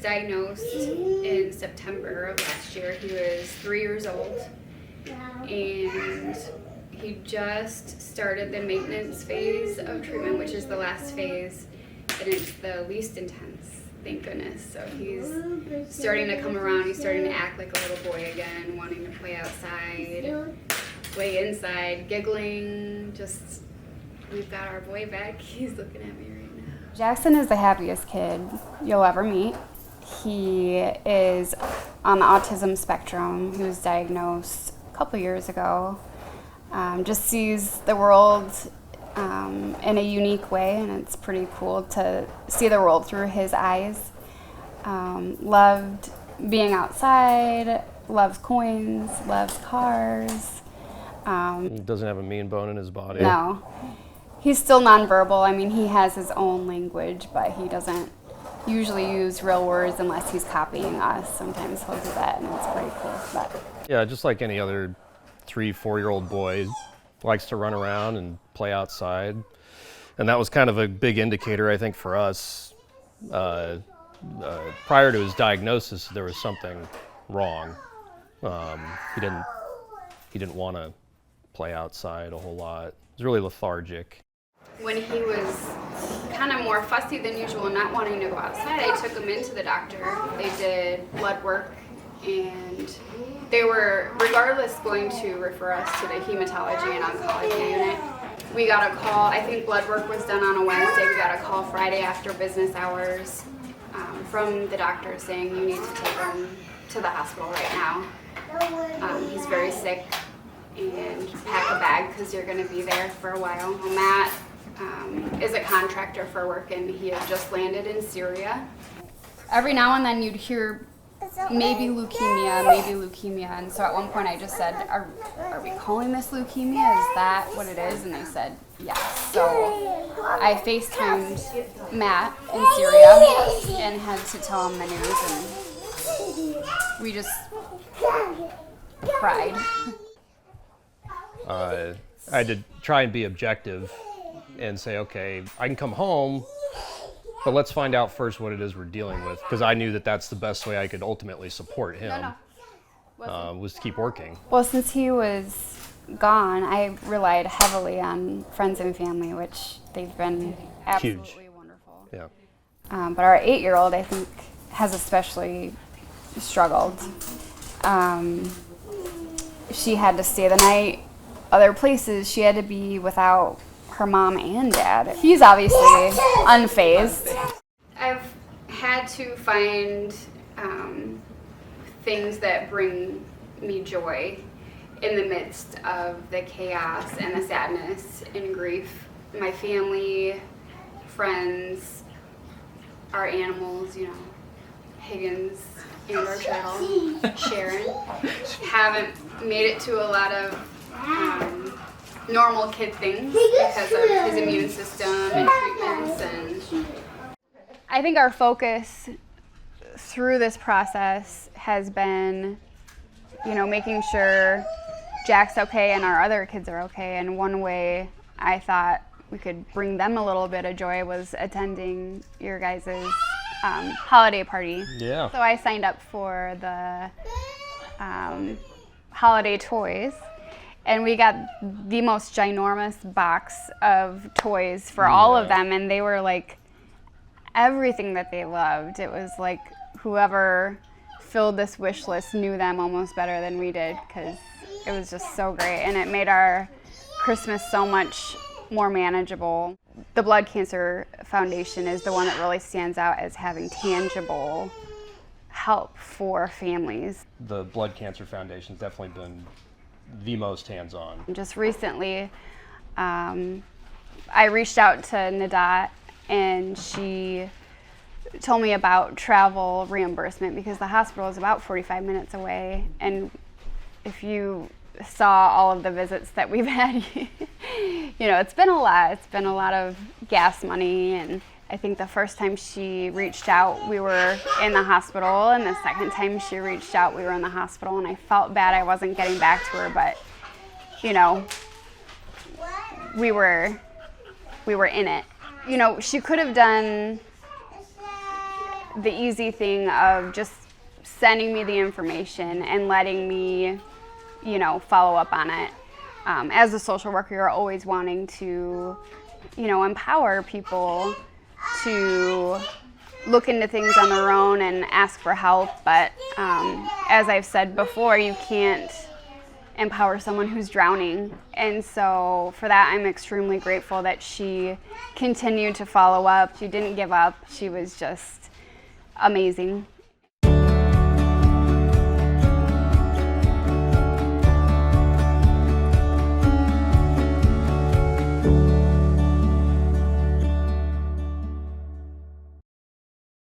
diagnosed in September of last year. He was 3 years old, and he just started the maintenance phase of treatment, which is the last phase, and it's the least intense, thank goodness. So he's starting to come around. He's starting to act like a little boy again, wanting to play outside, play inside, giggling. Just, we've got our boy back. He's looking at me right now. Jackson is the happiest kid you'll ever meet. He is on the autism spectrum. He was diagnosed a couple years ago. Just sees the world in a unique way, and it's pretty cool to see the world through his eyes. Loved being outside, loves coins, loves cars. He doesn't have a mean bone in his body. No. He's still nonverbal. I mean, he has his own language, but he doesn't usually use real words unless he's copying us. Sometimes he'll do that, and it's pretty cool. But Yeah, just like any other 3-4-year-old boy, likes to run around and play outside. And that was kind of a big indicator, I think, for us. Prior to his diagnosis, there was something wrong. He didn't want to play outside a whole lot. He was really lethargic. When he was kind of more fussy than usual, not wanting to go outside, I took him into the doctor. They did blood work, and they were, regardless, going to refer us to the hematology and oncology unit. We got a call, I think blood work was done on a Wednesday. We got a call Friday after business hours from the doctor saying you need to take him to the hospital right now. He's very sick, and pack a bag because you're going to be there for a while. Matt is a contractor for work, and he had just landed in Syria. Every now and then you'd hear maybe leukemia, and so at one point I just said, are we calling this leukemia? Is that what it is? And they said yes. So I FaceTimed Matt in Syria and had to tell him the news, and we just cried. I had to try and be objective and say, okay, I can come home, but let's find out first what it is we're dealing with, because I knew that that's the best way I could ultimately support him, was to keep working. Well, since he was gone, I relied heavily on friends and family, which they've been absolutely wonderful. Yeah. But our 8-year-old, I think, has especially struggled. She had to stay the night other places. She had to be without her mom and dad. He's obviously unfazed. I've had to find things that bring me joy in the midst of the chaos and the sadness and grief. My family, friends, our animals, Higgins and our turtle, Sharon, haven't made it to a lot of normal kid things because of his immune system and treatments. And I think our focus through this process has been, making sure Jack's okay and our other kids are okay. And one way I thought we could bring them a little bit of joy was attending your guys' holiday party. Yeah. So I signed up for the holiday toys, and we got the most ginormous box of toys for all of them, and they were like everything that they loved. It was like whoever filled this wish list knew them almost better than we did, because it was just so great, and it made our Christmas so much more manageable. The Blood Cancer Foundation is the one that really stands out as having tangible help for families. The Blood Cancer Foundation's definitely been the most hands-on. Just recently, I reached out to Nadat, and she told me about travel reimbursement because the hospital is about 45 minutes away, and if you saw all of the visits that we've had, it's been a lot. It's been a lot of gas money, and I think the first time she reached out, we were in the hospital, and the second time she reached out, we were in the hospital, and I felt bad I wasn't getting back to her, but, we were in it. She could have done the easy thing of just sending me the information and letting me, follow up on it. As a social worker, you're always wanting to, empower people to look into things on their own and ask for help. But as I've said before, you can't empower someone who's drowning. And so for that, I'm extremely grateful that she continued to follow up. She didn't give up. She was just amazing.